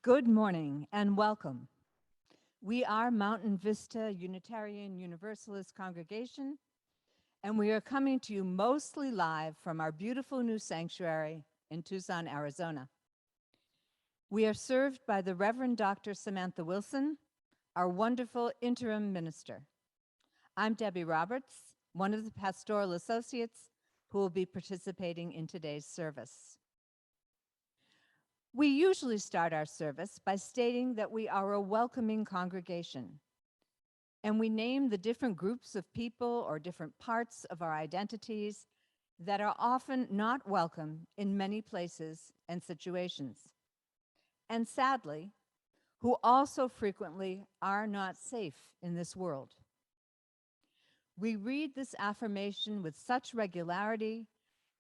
Good morning and welcome. We are Mountain Vista Unitarian Universalist congregation, and we are coming to you mostly live from our beautiful new sanctuary in Tucson, Arizona. We are served by the Reverend Dr. Samantha Wilson, our wonderful interim minister. I'm Debbie Roberts, one of the pastoral associates who will be participating in today's service. We usually start our service by stating that we are a welcoming congregation, and we name the different groups of people or different parts of our identities that are often not welcome in many places and situations, and sadly, who also frequently are not safe in this world. We read this affirmation with such regularity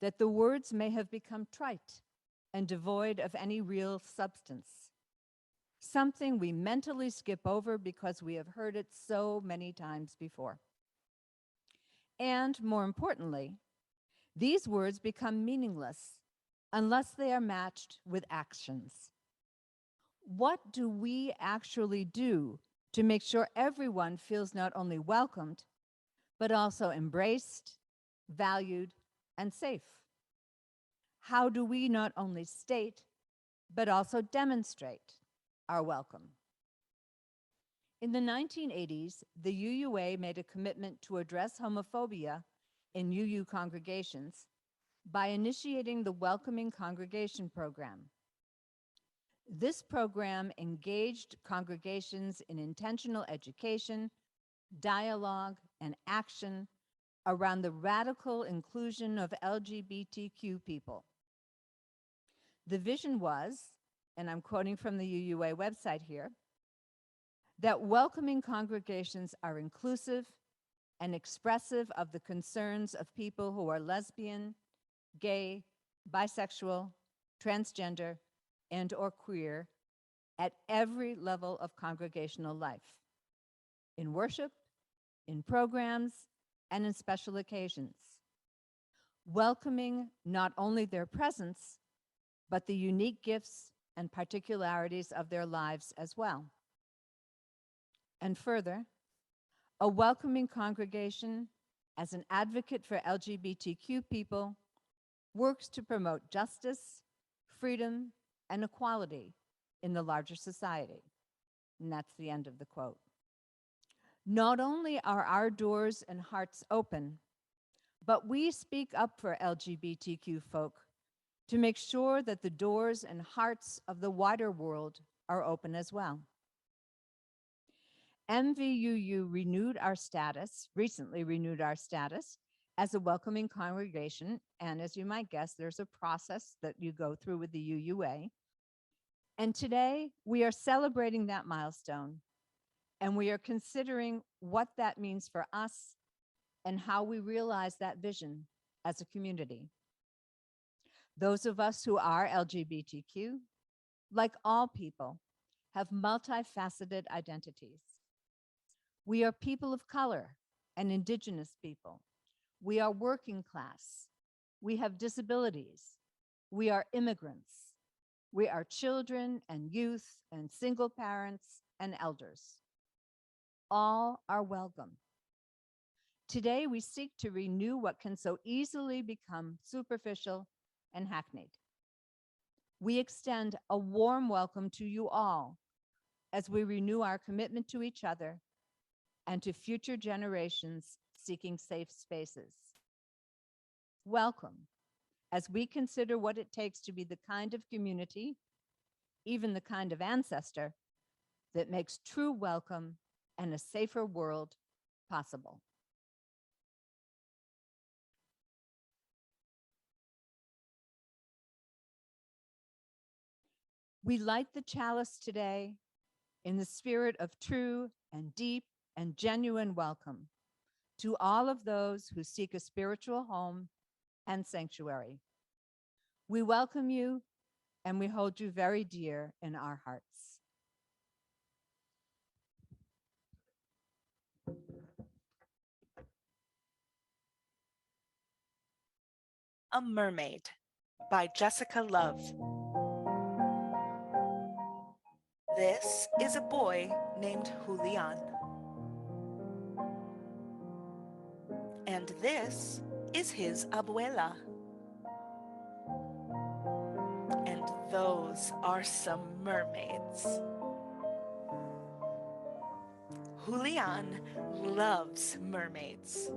that the words may have become trite and devoid of any real substance, something we mentally skip over because we have heard it so many times before. And more importantly, these words become meaningless unless they are matched with actions. What do we actually do to make sure everyone feels not only welcomed, but also embraced, valued, and safe? How do we not only state, but also demonstrate our welcome? In the 1980s, the UUA made a commitment to address homophobia in UU congregations by initiating the Welcoming Congregation Program. This program engaged congregations in intentional education, dialogue, and action around the radical inclusion of LGBTQ people. The vision was, and I'm quoting from the UUA website here, that welcoming congregations are inclusive and expressive of the concerns of people who are lesbian, gay, bisexual, transgender, and or queer at every level of congregational life, in worship, in programs, and in special occasions, welcoming not only their presence, but the unique gifts and particularities of their lives as well. And further, a welcoming congregation as an advocate for LGBTQ people works to promote justice, freedom, and equality in the larger society. And that's the end of the quote. Not only are our doors and hearts open, but we speak up for LGBTQ folk to make sure that the doors and hearts of the wider world are open as well. MVUU recently renewed our status as a welcoming congregation, and as you might guess, there's a process that you go through with the UUA. And today, we are celebrating that milestone, and we are considering what that means for us and how we realize that vision as a community. Those of us who are LGBTQ, like all people, have multifaceted identities. We are people of color and indigenous people. We are working class. We have disabilities. We are immigrants. We are children and youth and single parents and elders. All are welcome. Today, we seek to renew what can so easily become superficial and hackneyed. We extend a warm welcome to you all as we renew our commitment to each other and to future generations seeking safe spaces. Welcome as we consider what it takes to be the kind of community, even the kind of ancestor, that makes true welcome and a safer world possible. We light the chalice today in the spirit of true and deep and genuine welcome to all of those who seek a spiritual home and sanctuary. We welcome you and we hold you very dear in our hearts. A Mermaid by Jessica Love. This is a boy named Julian. And this is his abuela. And those are some mermaids. Julian loves mermaids.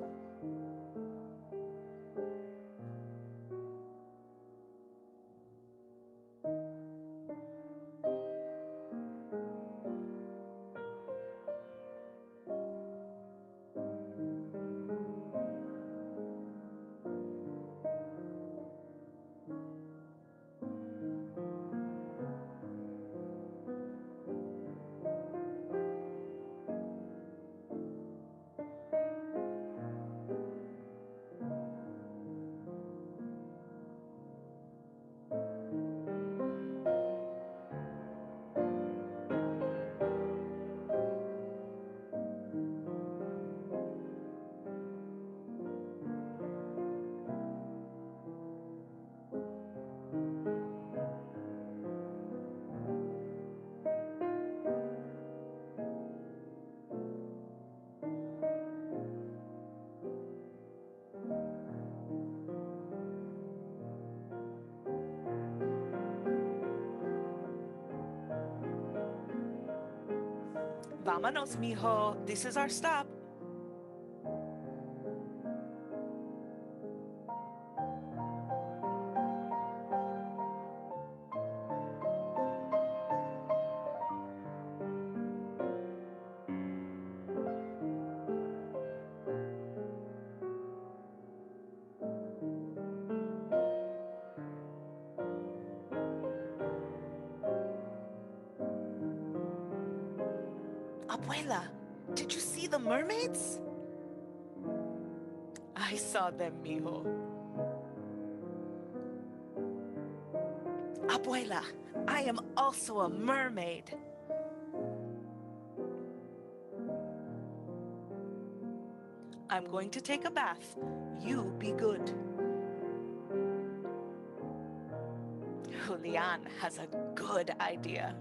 Vámonos, mijo. This is our stop. Abuela, did you see the mermaids? I saw them, mijo. Abuela, I am also a mermaid. I'm going to take a bath. You be good. Julian has a good idea.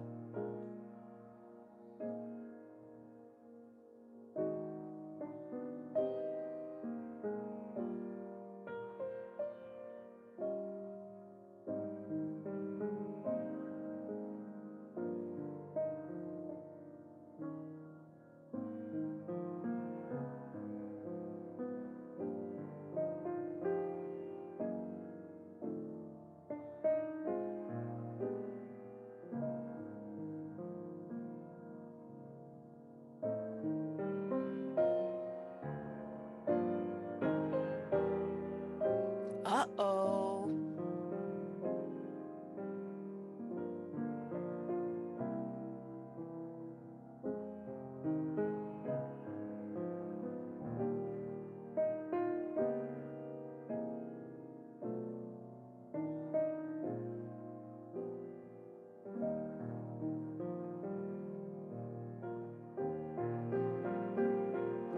Uh-oh.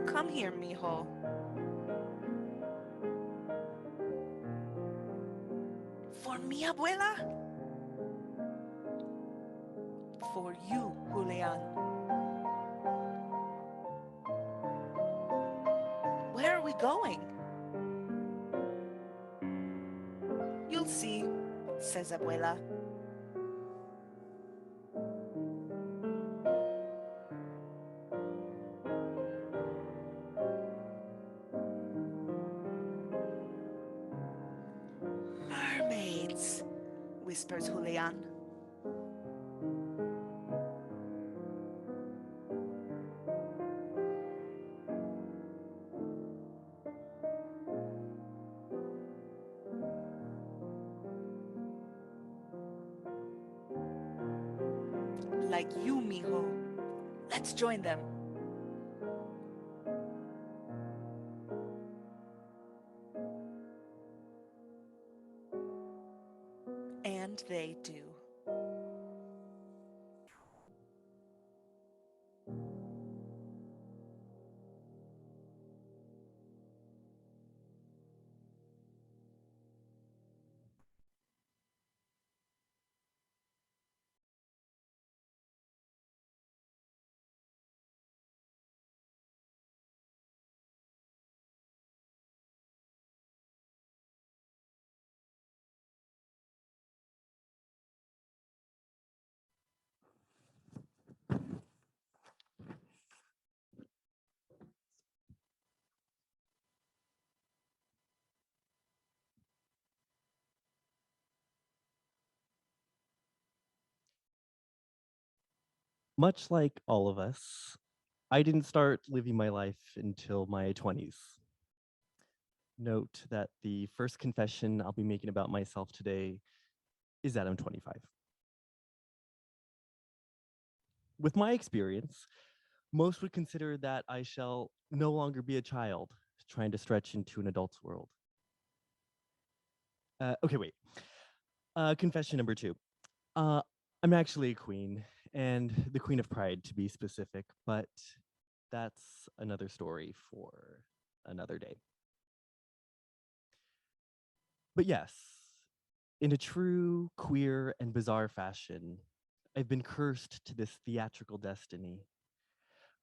Come here, mijo. For me, abuela? For you, Julian. Where are we going? You'll see, says abuela. Mermaids, whispers Julian. Like you, mijo. Let's join them. And they do. Much like all of us, I didn't start living my life until my 20s. Note that the first confession I'll be making about myself today is that I'm 25. With my experience, most would consider that I shall no longer be a child trying to stretch into an adult's world. Okay, wait. Confession number 2. I'm actually a queen, and the queen of pride to be specific, but that's another story for another day. But yes, in a true queer and bizarre fashion, I've been cursed to this theatrical destiny,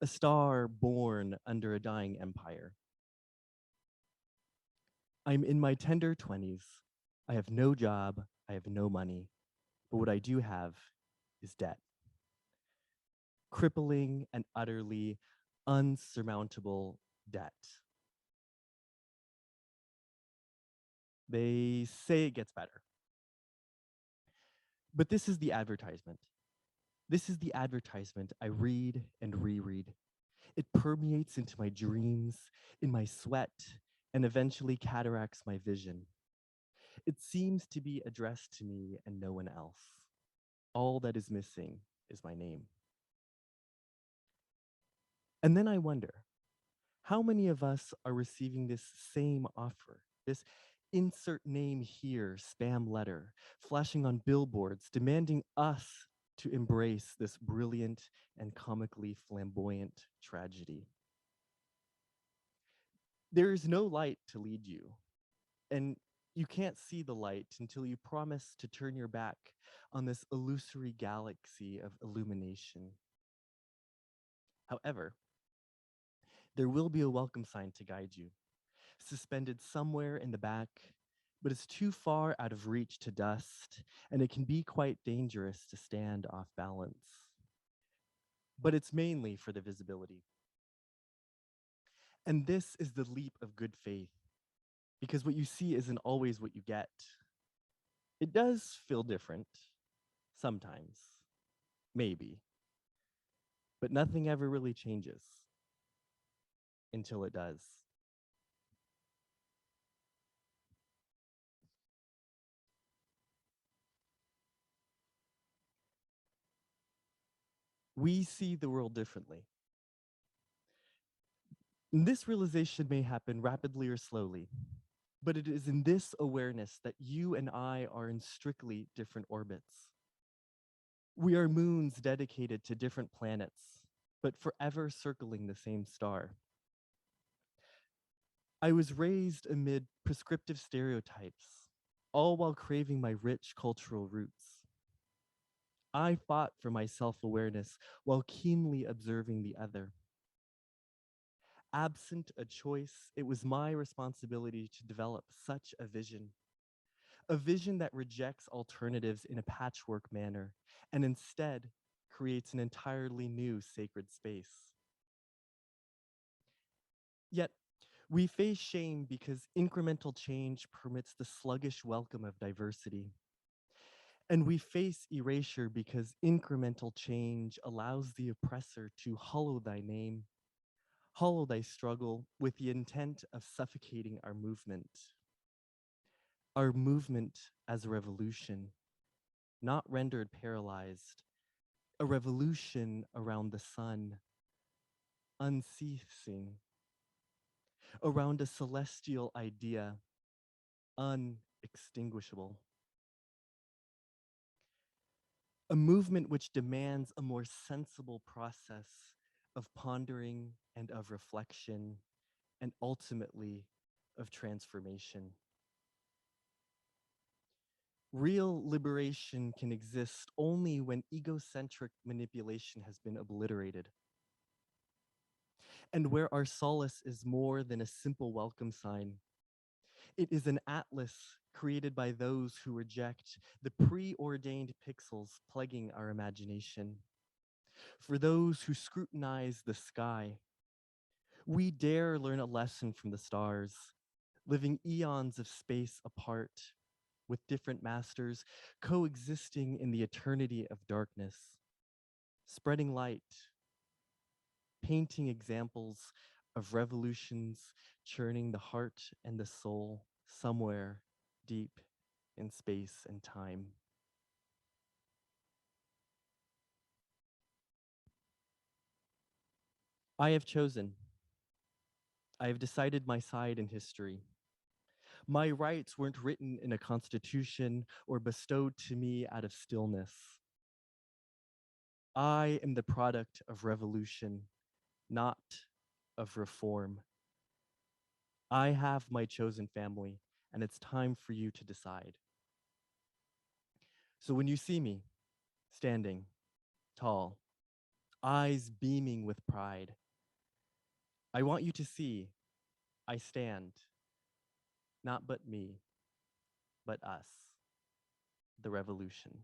a star born under a dying empire. I'm in my tender 20s. I have no job, I have no money, but what I do have is debt. Crippling and utterly unsurmountable debt. They say it gets better. But this is the advertisement. This is the advertisement I read and reread. It permeates into my dreams, in my sweat, and eventually cataracts my vision. It seems to be addressed to me and no one else. All that is missing is my name. And then I wonder, how many of us are receiving this same offer, this insert name here spam letter, flashing on billboards, demanding us to embrace this brilliant and comically flamboyant tragedy? There is no light to lead you, and you can't see the light until you promise to turn your back on this illusory galaxy of illumination. However, there will be a welcome sign to guide you, suspended somewhere in the back, but it's too far out of reach to dust, and it can be quite dangerous to stand off balance. But it's mainly for the visibility. And this is the leap of good faith, because what you see isn't always what you get. It does feel different, sometimes, maybe, but nothing ever really changes until it does. We see the world differently. And this realization may happen rapidly or slowly, but it is in this awareness that you and I are in strictly different orbits. We are moons dedicated to different planets, but forever circling the same star. I was raised amid prescriptive stereotypes, all while craving my rich cultural roots. I fought for my self-awareness while keenly observing the other. Absent a choice, it was my responsibility to develop such a vision that rejects alternatives in a patchwork manner and instead creates an entirely new sacred space. Yet, we face shame because incremental change permits the sluggish welcome of diversity. And we face erasure because incremental change allows the oppressor to hollow thy name, hollow thy struggle with the intent of suffocating our movement. Our movement as a revolution, not rendered paralyzed, a revolution around the sun, unceasing, around a celestial idea, unextinguishable. A movement which demands a more sensible process of pondering and of reflection, and ultimately of transformation. Real liberation can exist only when egocentric manipulation has been obliterated, and where our solace is more than a simple welcome sign. It is an atlas created by those who reject the preordained pixels plaguing our imagination. For those who scrutinize the sky, we dare learn a lesson from the stars, living eons of space apart, with different masters, coexisting in the eternity of darkness. spreading light, painting examples of revolutions churning the heart and the soul somewhere deep in space and time. I have chosen. I have decided my side in history. My rights weren't written in a constitution or bestowed to me out of stillness. I am the product of revolution, not of reform. I have my chosen family, and it's time for you to decide. So when you see me standing tall, eyes beaming with pride, I want you to see I stand, not but me, but us, the revolution.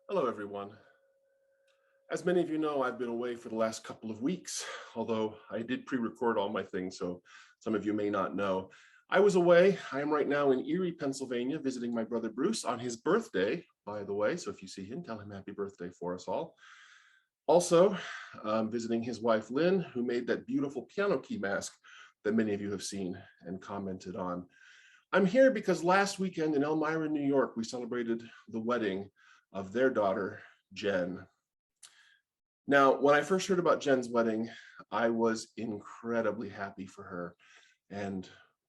Hello, everyone. As many of you know, I've been away for the last couple of weeks, although I did pre-record all my things, so some of you may not know. I was away. I am right now in Erie, Pennsylvania, visiting my brother Bruce on his birthday, by the way. So if you see him, tell him happy birthday for us all. Also, visiting his wife, Lynn, who made that beautiful piano key mask that many of you have seen and commented on. I'm here because last weekend in Elmira, New York, we celebrated the wedding of their daughter, Jen. Now, when I first heard about Jen's wedding, I was incredibly happy for her and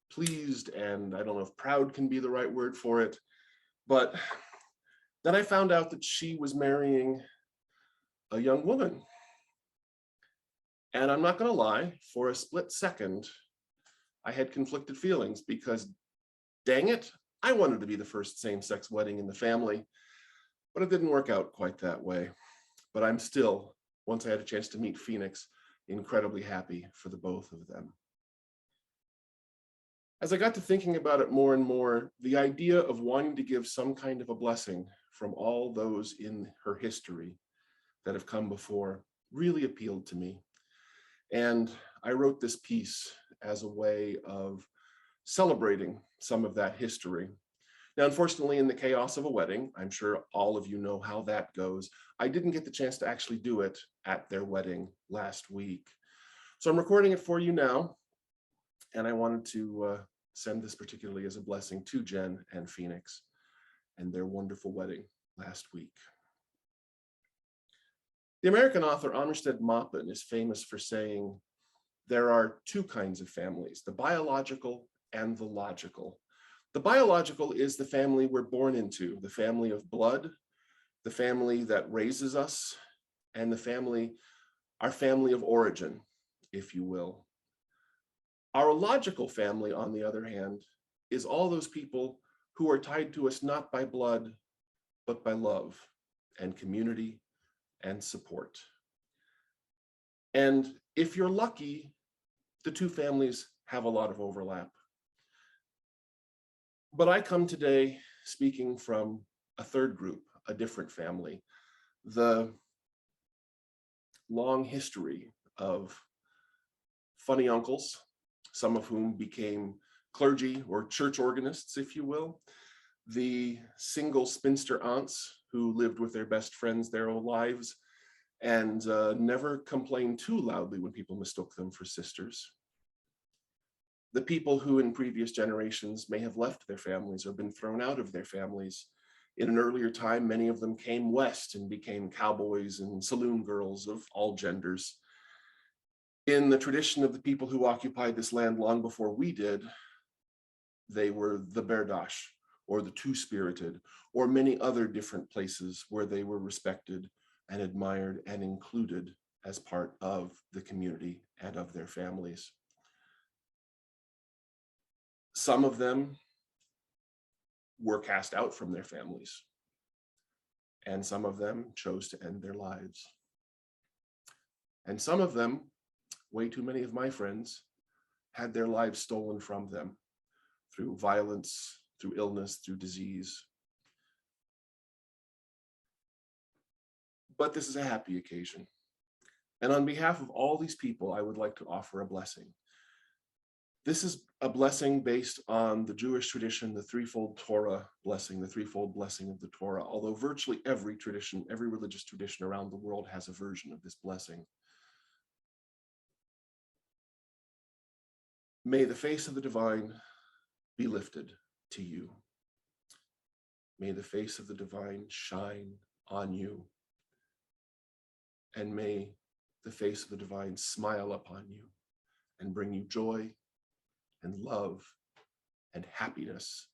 pleased, and I don't know if proud can be the right word for it, but then I found out that she was marrying a young woman. And I'm not going to lie, for a split second, I had conflicted feelings because, dang it, I wanted to be the first same-sex wedding in the family, but it didn't work out quite that way. But I'm still, once I had a chance to meet Phoenix, incredibly happy for the both of them. As I got to thinking about it more and more, the idea of wanting to give some kind of a blessing from all those in her history that have come before really appealed to me. And I wrote this piece as a way of celebrating some of that history. Now, unfortunately, in the chaos of a wedding, I'm sure all of you know how that goes. I didn't get the chance to actually do it at their wedding last week. So I'm recording it for you now. And I wanted to send this particularly as a blessing to Jen and Phoenix and their wonderful wedding last week. The American author Armistead Maupin is famous for saying, there are two kinds of families, the biological and the logical. The biological is the family we're born into, the family of blood, the family that raises us, and the family, our family of origin, if you will. Our logical family, on the other hand, is all those people who are tied to us not by blood, but by love and community and support. And if you're lucky, the two families have a lot of overlap. But I come today speaking from a third group, a different family, the long history of funny uncles, some of whom became clergy or church organists, if you will, the single spinster aunts who lived with their best friends their whole lives and never complained too loudly when people mistook them for sisters. The people who in previous generations may have left their families or been thrown out of their families. In an earlier time, many of them came west and became cowboys and saloon girls of all genders. In the tradition of the people who occupied this land long before we did, they were the Berdache, or the two-spirited, or many other different places where they were respected and admired and included as part of the community and of their families. Some of them were cast out from their families, and some of them chose to end their lives. And some of them, way too many of my friends, had their lives stolen from them through violence, through illness, through disease. But this is a happy occasion. And on behalf of all these people, I would like to offer a blessing. This is a blessing based on the Jewish tradition, the threefold Torah blessing, the threefold blessing of the Torah, although virtually every tradition, every religious tradition around the world has a version of this blessing. May the face of the divine be lifted to you. May the face of the divine shine on you. And may the face of the divine smile upon you and bring you joy and love and happiness.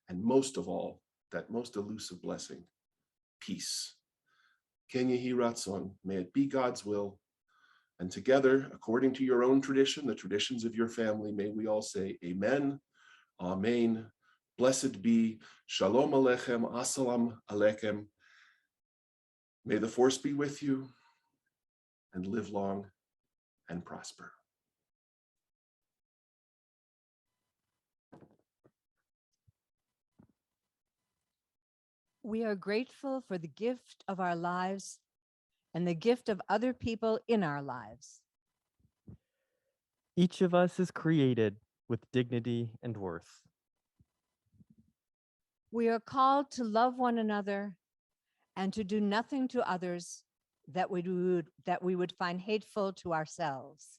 And most of all, that most elusive blessing, peace. Ken Yehi Ratzon, may it be God's will. And together, according to your own tradition, the traditions of your family, may we all say amen, amen. Blessed be, shalom aleichem, assalamu alaikum. May the force be with you and live long and prosper. We are grateful for the gift of our lives and the gift of other people in our lives. Each of us is created with dignity and worth. We are called to love one another and to do nothing to others that we would find hateful to ourselves.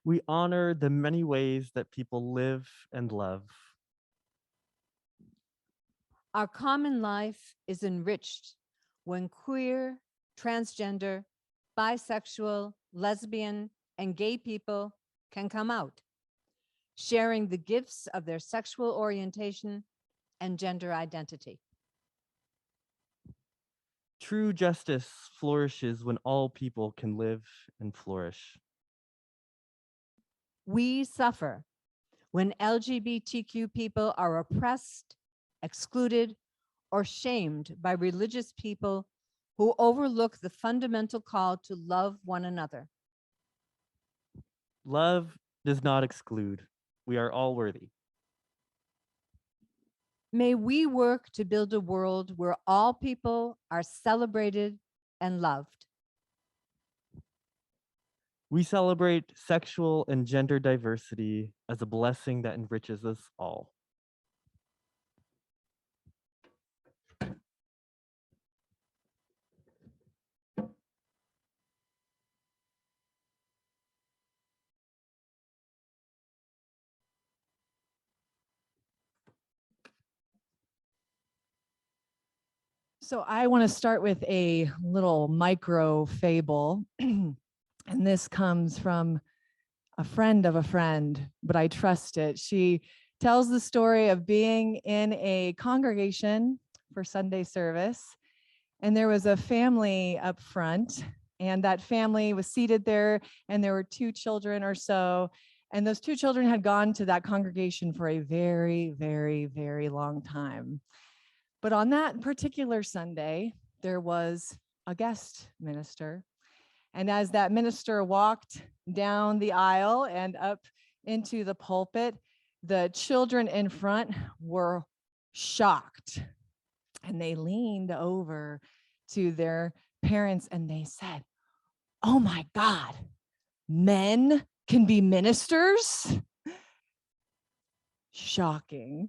We honor the many ways that people live and love. Our common life is enriched when queer, transgender, bisexual, lesbian, and gay people can come out, sharing the gifts of their sexual orientation and gender identity. True justice flourishes when all people can live and flourish. We suffer when LGBTQ people are oppressed, excluded, or shamed by religious people who overlook the fundamental call to love one another. Love does not exclude. We are all worthy. May we work to build a world where all people are celebrated and loved. We celebrate sexual and gender diversity as a blessing that enriches us all. So I want to start with a little micro fable. And this comes from a friend of a friend, but I trust it. She tells the story of being in a congregation for Sunday service. And there was a family up front, and that family was seated there, and there were 2 children or so. And those 2 children had gone to that congregation for a very, very, very long time. But on that particular Sunday, there was a guest minister. And as that minister walked down the aisle and up into the pulpit, the children in front were shocked. And they leaned over to their parents and they said, "Oh my God, men can be ministers?" Shocking.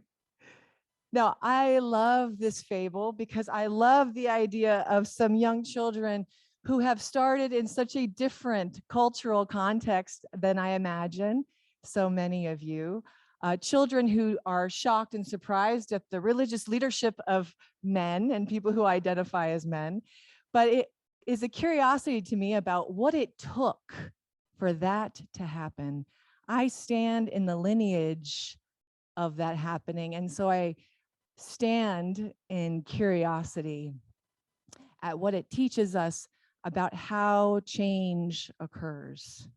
Now, I love this fable because I love the idea of some young children who have started in such a different cultural context than I imagine so many of you. Children who are shocked and surprised at the religious leadership of men and people who identify as men. But it is a curiosity to me about what it took for that to happen. I stand in the lineage of that happening. And so I stand in curiosity at what it teaches us about how change occurs.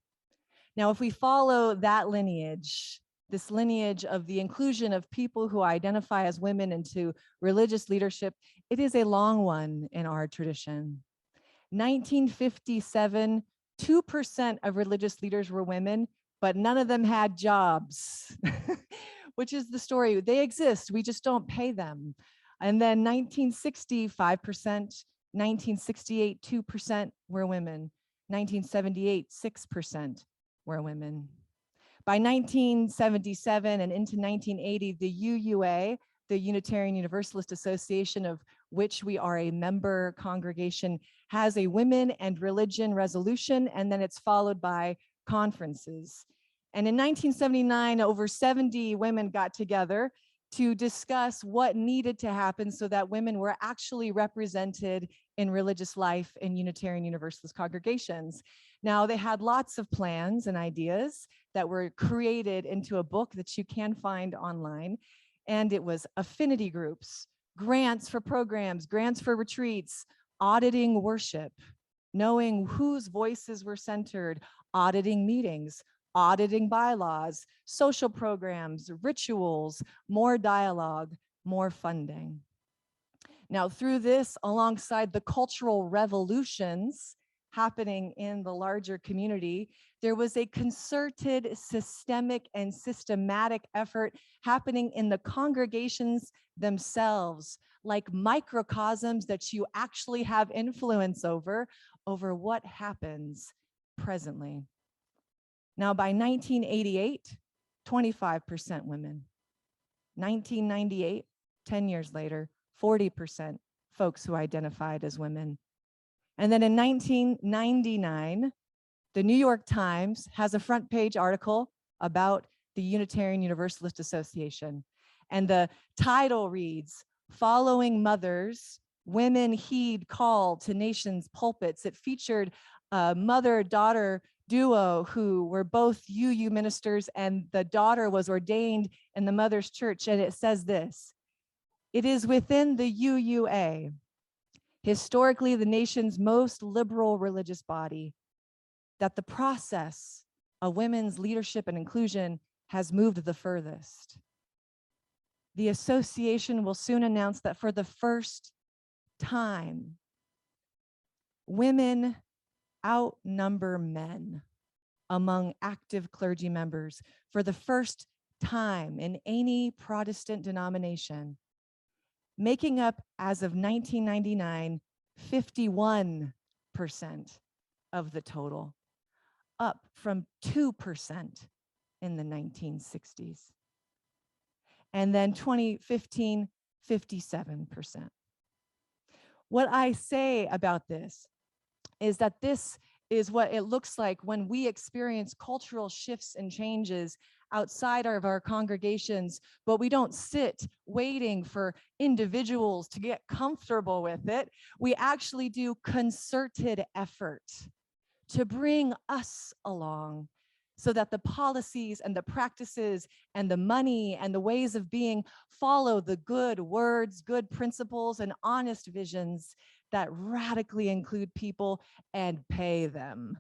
Now, if we follow that lineage, this lineage of the inclusion of people who identify as women into religious leadership, it is a long one in our tradition. 1957, 2% of religious leaders were women, but none of them had jobs. Which is the story. They exist, we just don't pay them. And then 1960, 5%, 1968, 2% were women, 1978, 6% were women. By 1977 and into 1980, the UUA, the Unitarian Universalist Association, of which we are a member congregation, has a Women and Religion resolution, and then it's followed by conferences. And in 1979, over 70 women got together to discuss what needed to happen so that women were actually represented in religious life in Unitarian Universalist congregations. Now, they had lots of plans and ideas that were created into a book that you can find online. And it was affinity groups, grants for programs, grants for retreats, auditing worship, knowing whose voices were centered, auditing meetings, auditing bylaws, social programs, rituals, more dialogue, more funding. Now, through this, alongside the cultural revolutions happening in the larger community, there was a concerted, systemic, and systematic effort happening in the congregations themselves, like microcosms that you actually have influence over what happens presently. Now, by 1988, 25% women. 1998, 10 years later, 40% folks who identified as women. And then in 1999, the New York Times has a front page article about the Unitarian Universalist Association. And the title reads, "Following Mothers, Women Heed Call to Nations Pulpits." It featured a mother-daughter duo who were both UU ministers, and the daughter was ordained in the mother's church. And it says this: "It is within the UUA, historically the nation's most liberal religious body, that the process of women's leadership and inclusion has moved the furthest. The association will soon announce that for the first time, women outnumber men among active clergy members for the first time in any Protestant denomination, making up, as of 1999, 51% of the total, up from 2% in the 1960s. And then 2015, 57%. What I say about this is that this is what it looks like when we experience cultural shifts and changes outside of our congregations, but we don't sit waiting for individuals to get comfortable with it. We actually do concerted effort to bring us along so that the policies and the practices and the money and the ways of being follow the good words, good principles, and honest visions that radically include people and pay them.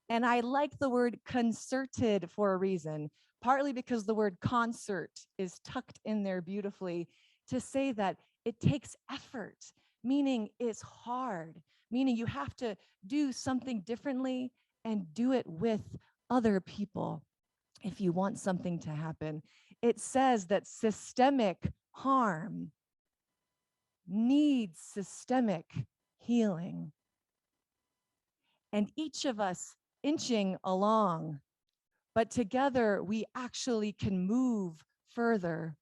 And I like the word concerted for a reason, partly because the word concert is tucked in there beautifully to say that it takes effort, meaning it's hard, meaning you have to do something differently and do it with other people if you want something to happen. It says that systemic harm needs systemic healing. And each of us inching along, but together we actually can move further.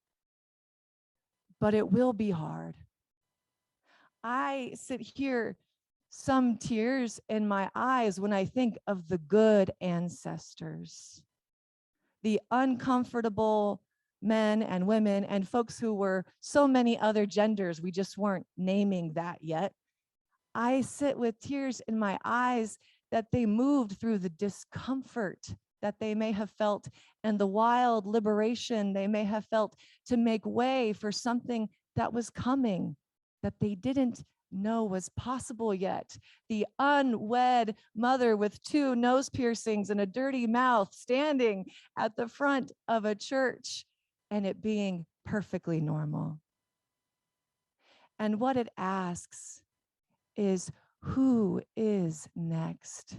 But it will be hard. I sit here, some tears in my eyes when I think of the good ancestors, the uncomfortable men and women and folks who were so many other genders, we just weren't naming that yet. I sit with tears in my eyes that they moved through the discomfort that they may have felt and the wild liberation they may have felt to make way for something that was coming that they didn't know was possible yet. The unwed mother with 2 nose piercings and a dirty mouth standing at the front of a church and it being perfectly normal. And what it asks is, who is next?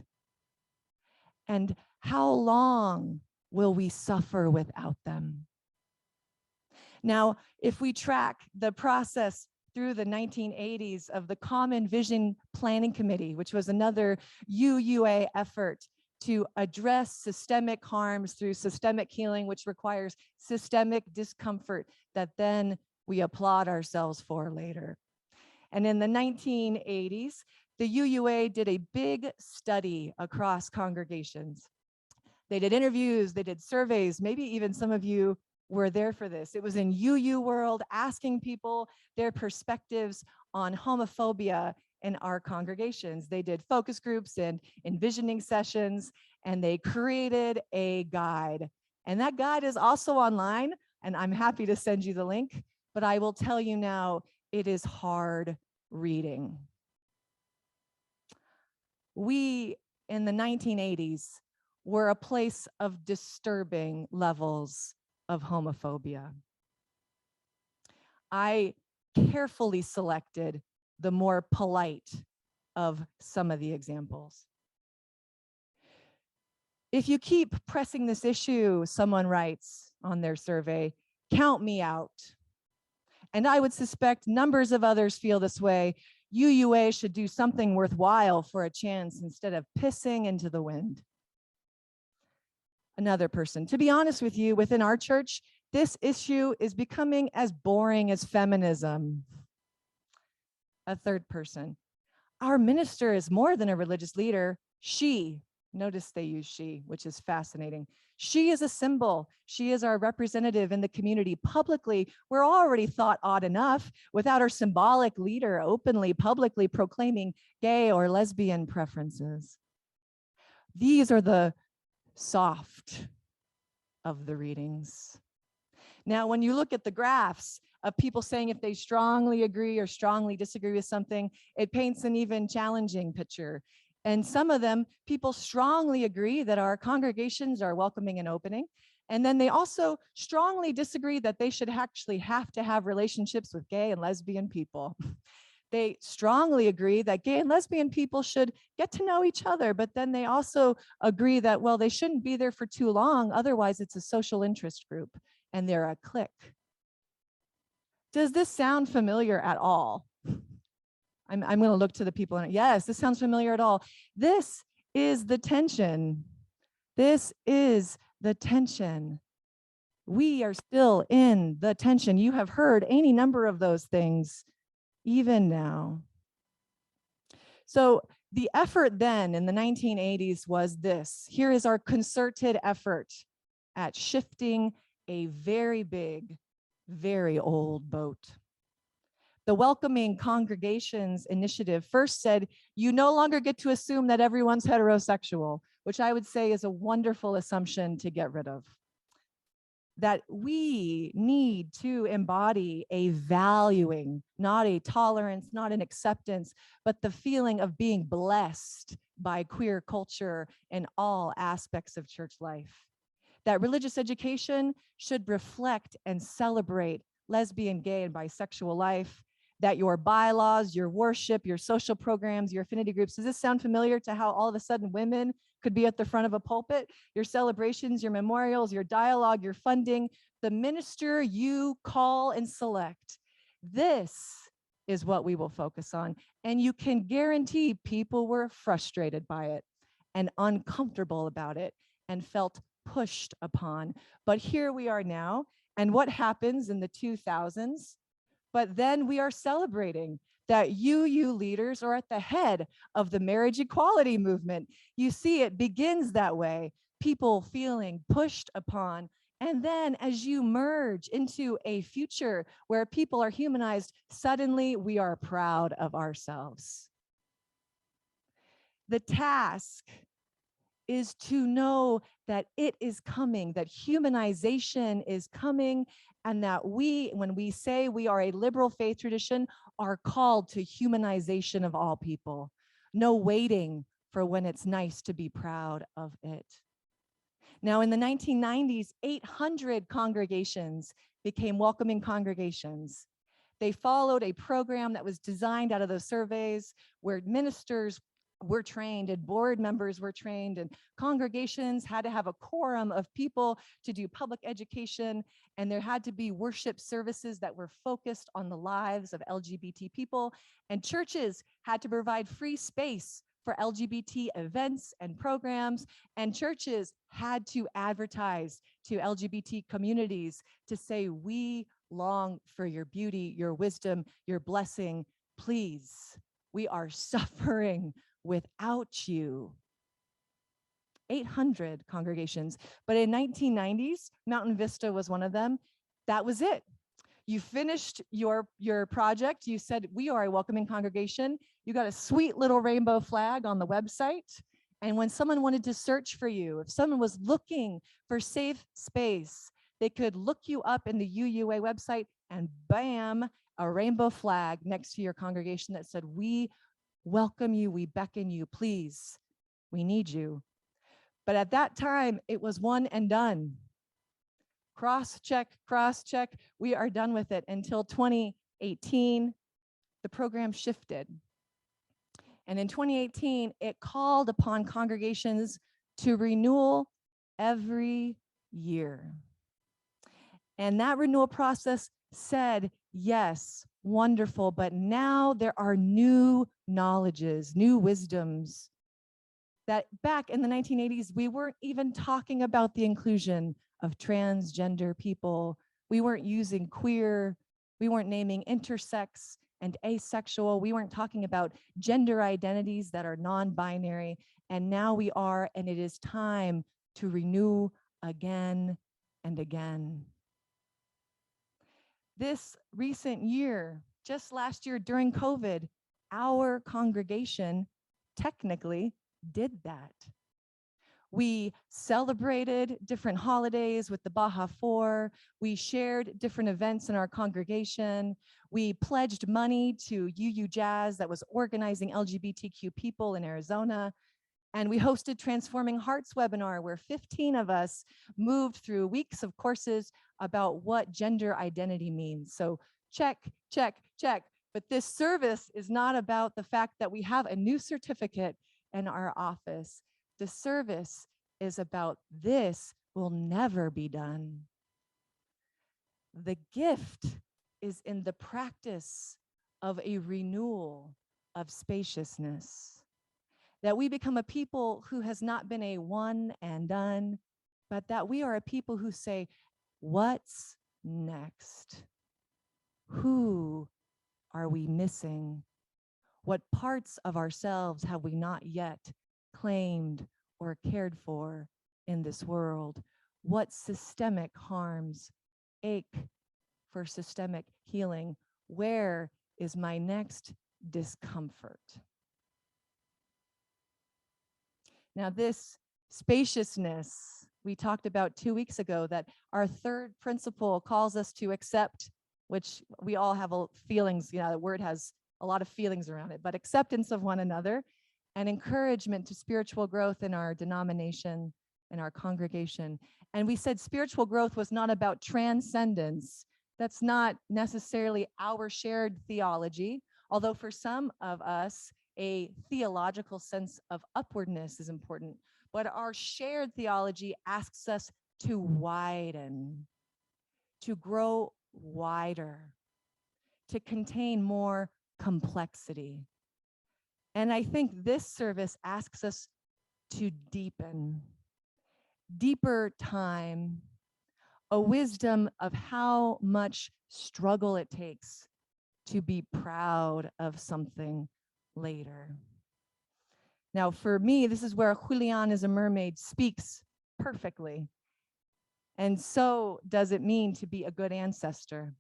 And how long will we suffer without them? Now, if we track the process through the 1980s of the Common Vision Planning Committee, which was another UUA effort to address systemic harms through systemic healing, which requires systemic discomfort that then we applaud ourselves for later. And in the 1980s, the UUA did a big study across congregations. They did interviews, they did surveys, maybe even some of you were there for this. It was in UU World, asking people their perspectives on homophobia in our congregations. They did focus groups and envisioning sessions, and they created a guide. And that guide is also online, and I'm happy to send you the link, but I will tell you now, it is hard reading. We, in the 1980s, were a place of disturbing levels of homophobia. I carefully selected the more polite of some of the examples. If you keep pressing this issue, someone writes on their survey, count me out. And I would suspect numbers of others feel this way. UUA should do something worthwhile for a chance instead of pissing into the wind. Another person, to be honest with you, within our church, this issue is becoming as boring as feminism. A third person, our minister is more than a religious leader. She, notice they use she, which is fascinating. She is a symbol. She is our representative in the community. Publicly, we're already thought odd enough without our symbolic leader openly, publicly proclaiming gay or lesbian preferences. These are the soft of the readings. Now, when you look at the graphs of people saying if they strongly agree or strongly disagree with something, it paints an even challenging picture. And some of them, people strongly agree that our congregations are welcoming and opening. And then they also strongly disagree that they should actually have to have relationships with gay and lesbian people. They strongly agree that gay and lesbian people should get to know each other, but then they also agree that, well, they shouldn't be there for too long, otherwise it's a social interest group and they're a clique. Does this sound familiar at all? I'm going to look to the people and yes, this sounds familiar at all. This is the tension. This is the tension. We are still in the tension. You have heard any number of those things even now. So the effort then in the 1980s was this. Here is our concerted effort at shifting a very big, very old boat. The Welcoming Congregations Initiative first said, you no longer get to assume that everyone's heterosexual, which I would say is a wonderful assumption to get rid of. That we need to embody a valuing, not a tolerance, not an acceptance, but the feeling of being blessed by queer culture in all aspects of church life. That religious education should reflect and celebrate lesbian, gay, and bisexual life. That your bylaws, your worship, your social programs, your affinity groups, does this sound familiar to how all of a sudden women could be at the front of a pulpit? Your celebrations, your memorials, your dialogue, your funding, the minister you call and select. This is what we will focus on. And you can guarantee people were frustrated by it and uncomfortable about it and felt pushed upon. But here we are now. And what happens in the 2000s? But then we are celebrating that UU leaders are at the head of the marriage equality movement. You see, it begins that way, people feeling pushed upon. And then as you merge into a future where people are humanized, suddenly we are proud of ourselves. The task is to know that it is coming, that humanization is coming, and that we, when we say we are a liberal faith tradition, are called to humanization of all people. No waiting for when it's nice to be proud of it. Now, in the 1990s, 800 congregations became welcoming congregations. They followed a program that was designed out of those surveys where ministers were trained and board members were trained and congregations had to have a quorum of people to do public education, and there had to be worship services that were focused on the lives of LGBT people, and churches had to provide free space for LGBT events and programs, and churches had to advertise to LGBT communities to say, we long for your beauty, your wisdom, your blessing. Please, we are suffering without you. 800 congregations, but in 1990s, Mountain Vista was one of them. That was it. You finished your project. You said, we are a welcoming congregation. You got a sweet little rainbow flag on the website. And when someone wanted to search for you, if someone was looking for safe space, they could look you up in the UUA website and bam, a rainbow flag next to your congregation that said, we welcome you, we beckon you, please, we need you. But at that time, it was one and done. Cross check, we are done with it. Until 2018, the program shifted. And in 2018, it called upon congregations to renewal every year. And that renewal process said, yes, wonderful, but now there are new knowledges, new wisdoms that back in the 1980s, we weren't even talking about the inclusion of transgender people. We weren't using queer, we weren't naming intersex and asexual. We weren't talking about gender identities that are non-binary. And now we are, and it is time to renew again and again. This recent year, just last year during COVID, our congregation technically did that. We celebrated different holidays with the Baja Four. We shared different events in our congregation. We pledged money to UU Jazz that was organizing LGBTQ people in Arizona. And we hosted Transforming Hearts webinar where 15 of us moved through weeks of courses about what gender identity means. So check, check, check. But this service is not about the fact that we have a new certificate in our office. The service is about this will never be done. The gift is in the practice of a renewal of spaciousness, that we become a people who has not been a one and done, but that we are a people who say, what's next? Who are we missing? What parts of ourselves have we not yet claimed or cared for in this world? What systemic harms ache for systemic healing? Where is my next discomfort? Now, this spaciousness we talked about 2 weeks ago, that our third principle calls us to accept, which we all have feelings, the word has a lot of feelings around it, but acceptance of one another and encouragement to spiritual growth in our denomination and our congregation. And we said spiritual growth was not about transcendence. That's not necessarily our shared theology, although for some of us, a theological sense of upwardness is important. But our shared theology asks us to widen, to grow wider, to contain more complexity. And I think this service asks us to deepen, deeper time, a wisdom of how much struggle it takes to be proud of something later. Now, for me, this is where Julian is a mermaid speaks perfectly. And so does it mean to be a good ancestor.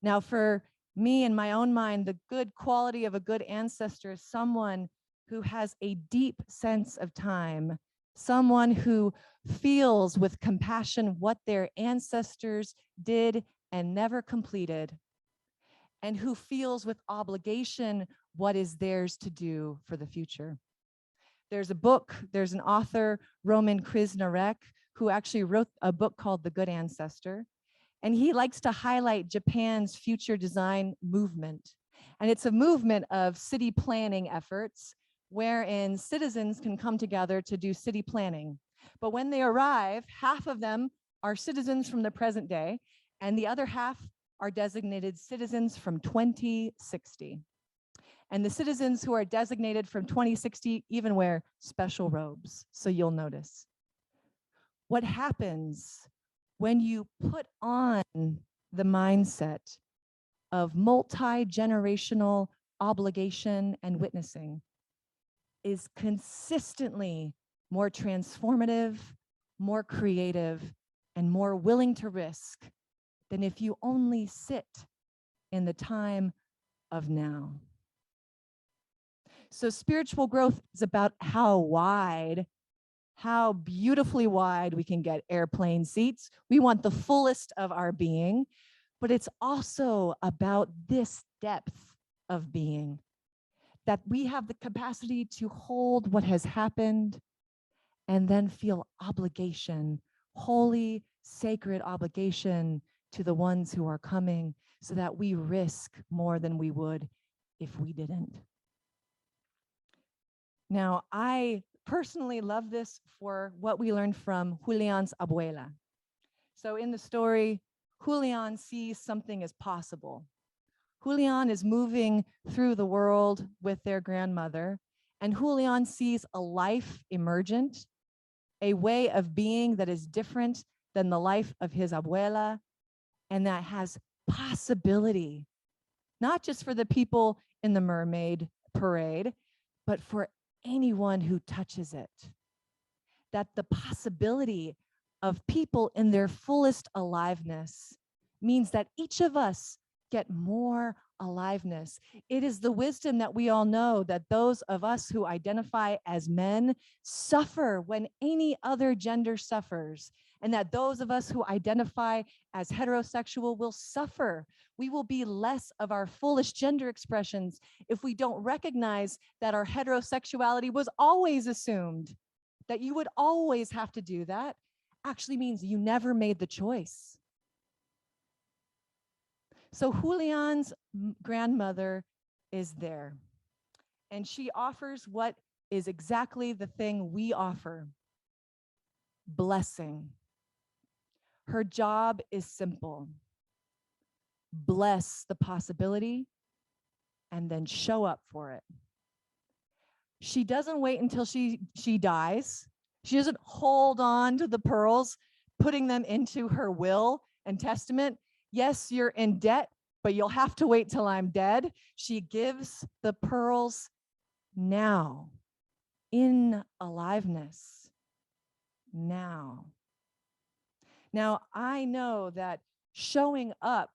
Now, for me, in my own mind, the good quality of a good ancestor is someone who has a deep sense of time, someone who feels with compassion what their ancestors did and never completed, and who feels with obligation what is theirs to do for the future. There's an author, Roman Krznarek, who actually wrote a book called The Good Ancestor. And he likes to highlight Japan's future design movement. And it's a movement of city planning efforts wherein citizens can come together to do city planning. But when they arrive, half of them are citizens from the present day, and the other half are designated citizens from 2060. And the citizens who are designated from 2060 even wear special robes. So you'll notice. What happens when you put on the mindset of multi-generational obligation and witnessing is consistently more transformative, more creative, and more willing to risk than if you only sit in the time of now. So spiritual growth is about how beautifully wide we can get airplane seats. We want the fullest of our being, but it's also about this depth of being, that we have the capacity to hold what has happened and then feel obligation, holy, sacred obligation to the ones who are coming, so that we risk more than we would if we didn't. Now, I personally love this for what we learned from Julian's abuela. So in the story, Julian sees something as possible. Julian is moving through the world with their grandmother, and Julian sees a life emergent, a way of being that is different than the life of his abuela, and that has possibility, not just for the people in the mermaid parade, but for anyone who touches it. That the possibility of people in their fullest aliveness means that each of us get more aliveness. It is the wisdom that we all know that those of us who identify as men suffer when any other gender suffers, and that those of us who identify as heterosexual will suffer. We will be less of our fullest gender expressions if we don't recognize that our heterosexuality was always assumed, that you would always have to do that, actually means you never made the choice. So Julian's grandmother is there, and she offers what is exactly the thing we offer: blessing. Her job is simple: bless the possibility and then show up for it. She doesn't wait until she dies. She doesn't hold on to the pearls, putting them into her will and testament. Yes, you're in debt, but you'll have to wait till I'm dead. She gives the pearls now, in aliveness, now. Now, I know that showing up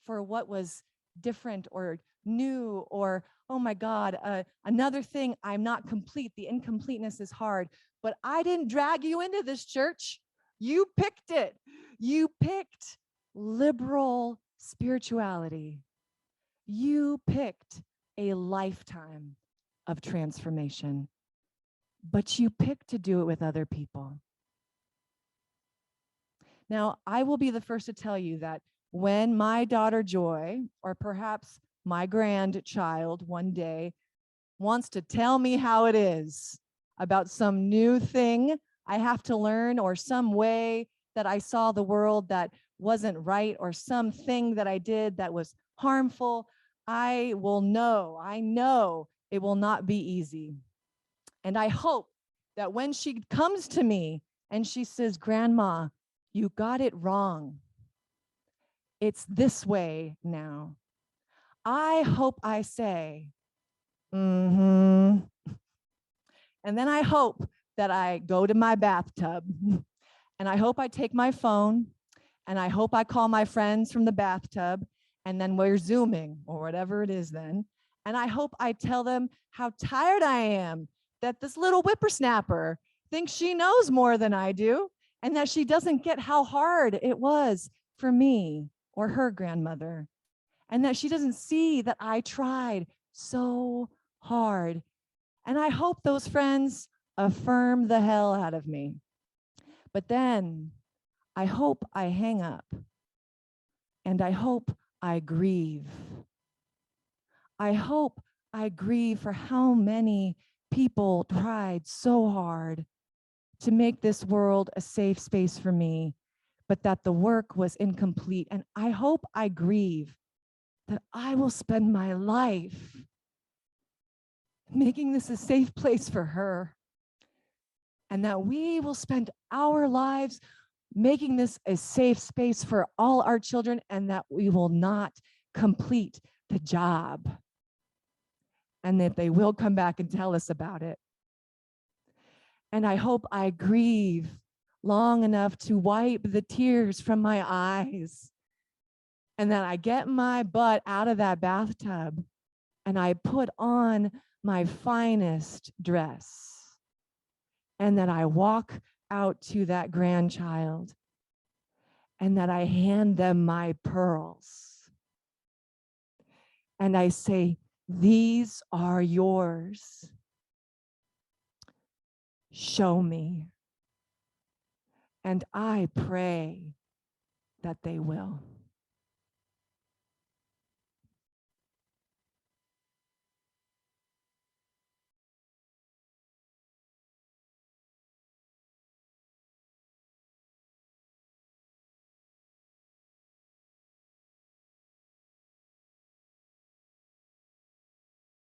for what was different or new, or, oh my God, another thing, I'm not complete, the incompleteness is hard, but I didn't drag you into this, church. You picked it. You picked liberal spirituality. You picked a lifetime of transformation, but you picked to do it with other people. Now, I will be the first to tell you that when my daughter Joy, or perhaps my grandchild one day, wants to tell me how it is about some new thing I have to learn, or some way that I saw the world that wasn't right, or something that I did that was harmful, I know it will not be easy. And I hope that when she comes to me and she says, "Grandma, you got it wrong. It's this way now," I hope I say, mm-hmm. And then I hope that I go to my bathtub, and I hope I take my phone, and I hope I call my friends from the bathtub, and then we're Zooming or whatever it is then. And I hope I tell them how tired I am, that this little whippersnapper thinks she knows more than I do, and that she doesn't get how hard it was for me or her grandmother, and that she doesn't see that I tried so hard. And I hope those friends affirm the hell out of me. But then I hope I hang up, and I hope I grieve. I hope I grieve for how many people tried so hard to make this world a safe space for me, but that the work was incomplete. And I hope I grieve that I will spend my life making this a safe place for her, and that we will spend our lives making this a safe space for all our children, and that we will not complete the job, and that they will come back and tell us about it. And I hope I grieve long enough to wipe the tears from my eyes, and that I get my butt out of that bathtub and I put on my finest dress, and that I walk out to that grandchild, and that I hand them my pearls. And I say, these are yours. Show me. And I pray that they will.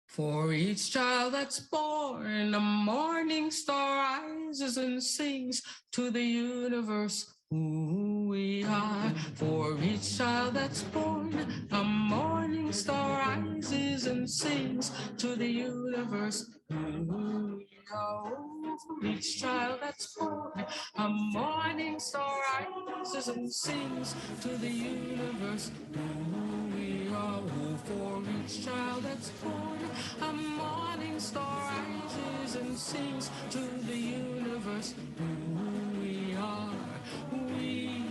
For each child that's born, a morning star rises and sings to the universe who we are. For each child that's born, a morning star rises and sings to the universe who we are. For each child that's born, a morning star rises and sings to the universe who we are. For each child that's born, a morning star rises and sings to the universe who we are. We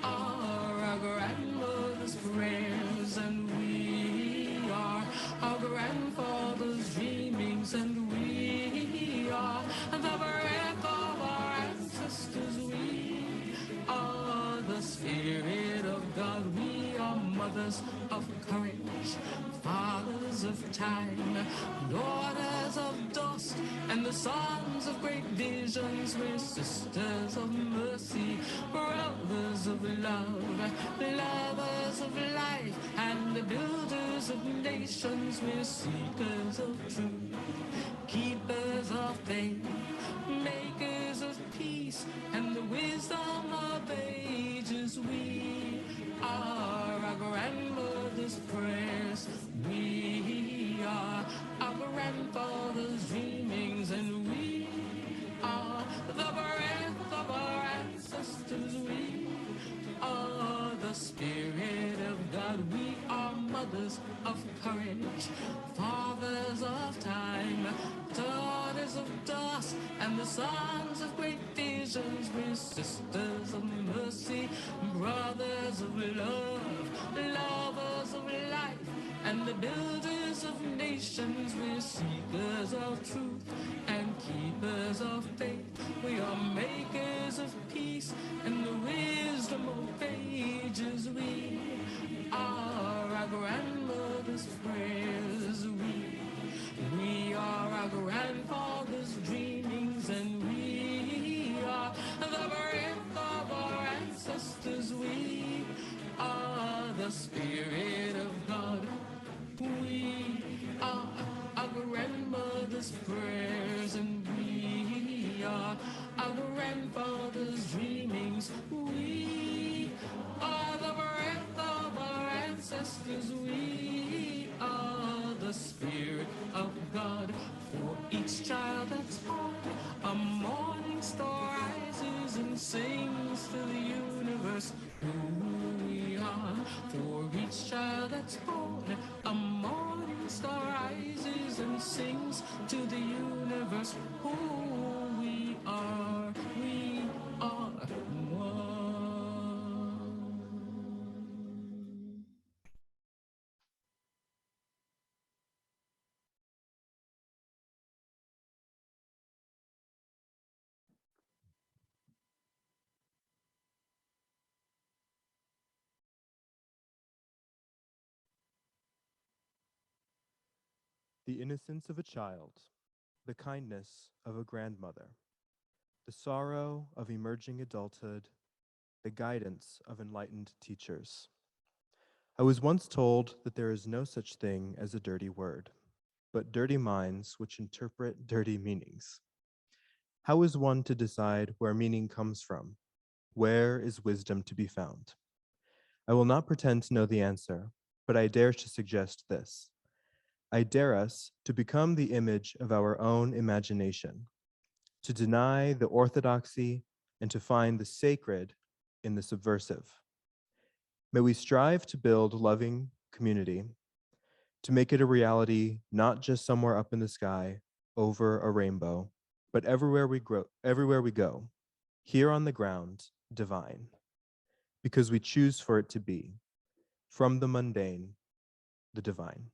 are our grandmother's prayers, and we are our grandfather's dreamings, and we are the breath of our ancestors. We are the spirit of God. We are mothers of courage, fathers of time, daughters of dust, and the sons of great visions. We're sisters of mercy, brothers of love, lovers of life, and the builders of nations. We're seekers of truth, keepers of faith, makers of peace, and the wisdom of ages. We are our grandmother's prayers. We are our grandfather's dreamings, and we are the breath of our ancestors. We are the spirit of God. We are mothers of courage, fathers of time, daughters of dust, and the sons of great visions. We're sisters of mercy, brothers of love, lovers of life, and the builders of nations. We're seekers of truth and keepers of faith. We are makers of peace and the wisdom of ages. We are our grandmother's prayers. We are our grandfather's dreamings, and we are the breath of our ancestors. We are the spirit of God. We are our grandmother's prayers, and we are our grandfather's dreamings. We are the breath of our ancestors. We are the spirit of God. For each child that's born, a morning star rises and sings to the universe who we are. For each child that's born, a morning star rises and sings to the universe who we are. We are one. The innocence of a child, the kindness of a grandmother, the sorrow of emerging adulthood, the guidance of enlightened teachers. I was once told that there is no such thing as a dirty word. but dirty minds which interpret dirty meanings. How is one to decide where meaning comes from? Where is wisdom to be found? I will not pretend to know the answer, but I dare to suggest this. I dare us to become the image of our own imagination, to deny the orthodoxy and to find the sacred in the subversive. May we strive to build loving community, to make it a reality not just somewhere up in the sky over a rainbow, but everywhere we go, here on the ground, divine, because we choose for it to be, from the mundane, the divine.